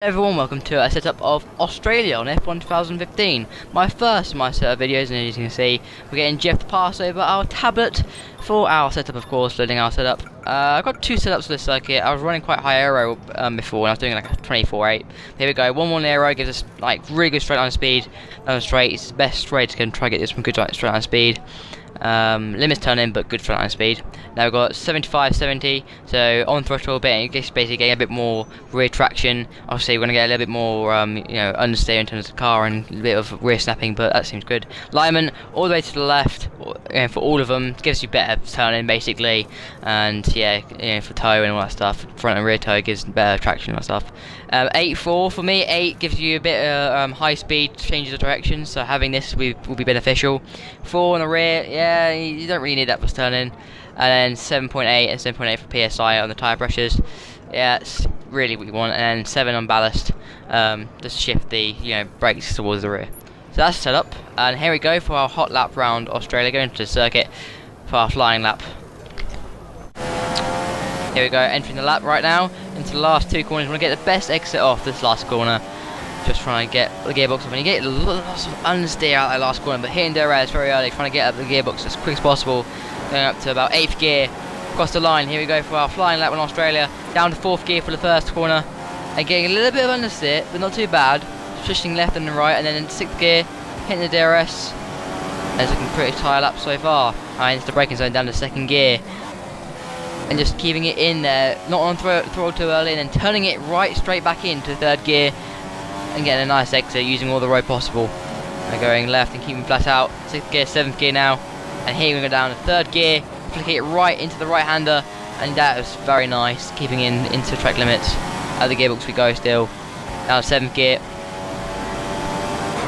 Everyone, welcome to a setup of Australia on F1 2015. My first of my set of videos, and as you can see, we're getting Jeff to pass over our tablet for our setup, of course, loading our setup. I've got two setups for this circuit. I was running quite high aero before, and I was doing like a 24.8. Here we go, 1-1 aero gives us like really good straight line speed. Down straight, it's the best straight to try to get this from good straight line speed. Limits turn in, but good front line speed. Now we've got 75-70, so on throttle a bit, basically getting a bit more rear traction. Obviously we're going to get a little bit more understeer in terms of the car and a bit of rear snapping, but that seems good. Alignment all the way to the left, for all of them, gives you better turning basically, and yeah, for toe and all that stuff, front and rear toe gives better traction and that stuff. 8.4 for me. 8 gives you a bit of high speed, changes of direction, so having this will be beneficial. 4 on the rear, yeah, you don't really need that for turning. And then 7.8 and 7.8 for PSI on the tyre pressures. Yeah, it's really what you want. And then 7 on ballast, just shift the brakes towards the rear. So that's set up, and here we go for our hot lap round Australia, going to the circuit for our flying lap. Here we go, entering the lap right now into the last two corners. We want to get the best exit off this last corner. Just trying to get the gearbox off. And you get lots of understeer out that last corner, but hitting DRS very early, trying to get up the gearbox as quick as possible. Going up to about 8th gear, across the line. Here we go for our flying lap in Australia. Down to 4th gear for the first corner. And getting a little bit of understeer, but not too bad. Switching left and right, and then in 6th gear, hitting the DRS. And it's looking pretty tight lap so far. Into the braking zone down to 2nd gear. And just keeping it in there, not on throttle too early, and then turning it right straight back into 3rd gear and getting a nice exit using all the road possible. And going left and keeping flat out, 6th gear, 7th gear now, and here we go down to 3rd gear, flicking it right into the right hander, and that was very nice, keeping into track limits. Out of the gearbox we go still, down to 7th gear,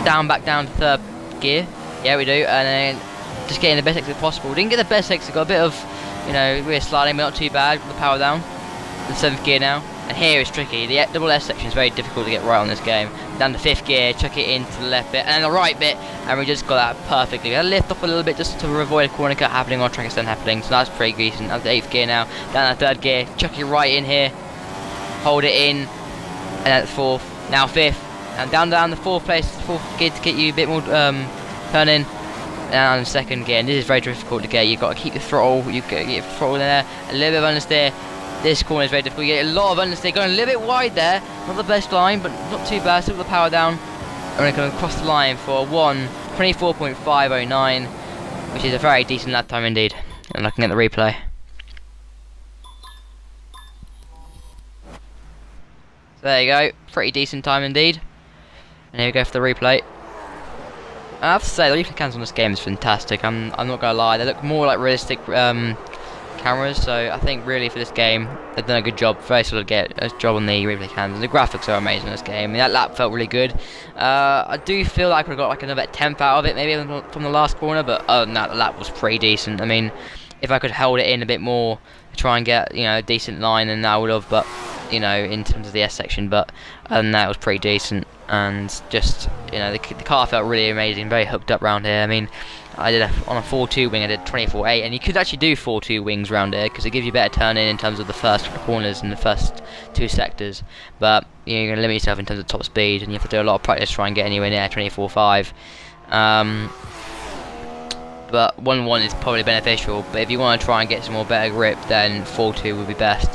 back down to 3rd gear, yeah we do, and then just getting the best exit possible. Didn't get the best exit, got a bit of rear sliding, but not too bad with the power down. The 7th gear now, and here it's tricky. The double S section is very difficult to get right on this game. Down to 5th gear, chuck it into the left bit and then the right bit, and we just got that perfectly. We had to lift off a little bit just to avoid a corner cut happening on track instead happening, so that's pretty decent. Up to 8th gear now, down to 3rd gear, chuck it right in here, hold it in, and at 4th, now 5th, and down the 4th place, 4th gear to get you a bit more turning. Down in 2nd gear, and this is very difficult to get. You've got to keep the throttle, you get your throttle in there, a little bit of understeer. This corner is very difficult, you get a lot of understeer, going a little bit wide there, not the best line, but not too bad, still with the power down. And we're going to cross the line for 1:24.509, which is a very decent lap time indeed. And looking at the replay. So there you go, pretty decent time indeed. And here we go for the replay. I have to say, the replay cams on this game is fantastic. I'm not gonna lie, they look more like realistic cameras. So I think really for this game, they've done a good job. Very sort of get a job on the replay cams. And the graphics are amazing in this game. I mean, that lap felt really good. I do feel like I could have got like another 10th out of it, maybe from the last corner. But other than that, the lap was pretty decent. I mean, if I could hold it in a bit more, try and get a decent line, then I would have. But in terms of the S section, but other than that, it was pretty decent. And just the car felt really amazing, very hooked up round here. I mean, I did on a 4.2 wing, I did 24.8, and you could actually do 4.2 wings round here because it gives you better turn in terms of the first corners and the first two sectors. But you're going to limit yourself in terms of top speed, and you have to do a lot of practice to try and get anywhere near 24.5. But 1.1 is probably beneficial. But if you want to try and get some more better grip, then 4.2 would be best.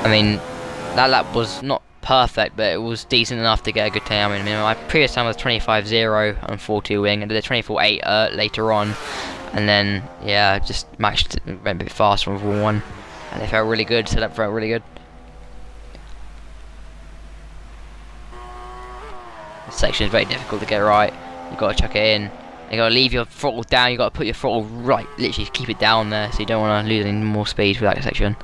I mean, that lap was not perfect, but it was decent enough to get a good time. I mean, my previous time was 25.0 on 4.2 wing. I did a 24.8 later on, and then just matched it, went a bit faster with 1, and it felt really good. Setup felt really good. This section is very difficult to get right. You got to chuck it in. You got to leave your throttle down. You got to put your throttle right, literally keep it down there, so you don't want to lose any more speed for that section.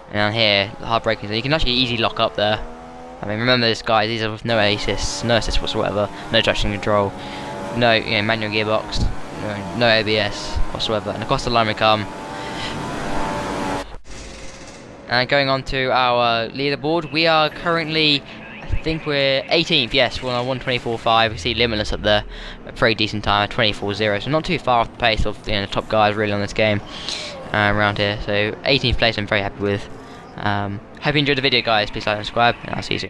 And down here, the hard braking, so you can actually easily lock up there. I mean, remember this, guys. These are with no assist whatsoever, no traction control, no manual gearbox, no ABS whatsoever. And across the line we come. And going on to our leaderboard, we are currently, I think we're 18th. Yes, we're on 1:24.5. We see Limitless up there, a pretty decent time, 24.0. So not too far off the pace of the top guys really on this game around here. So 18th place, I'm very happy with. Hope you enjoyed the video, guys. Please like and subscribe, and I'll see you soon.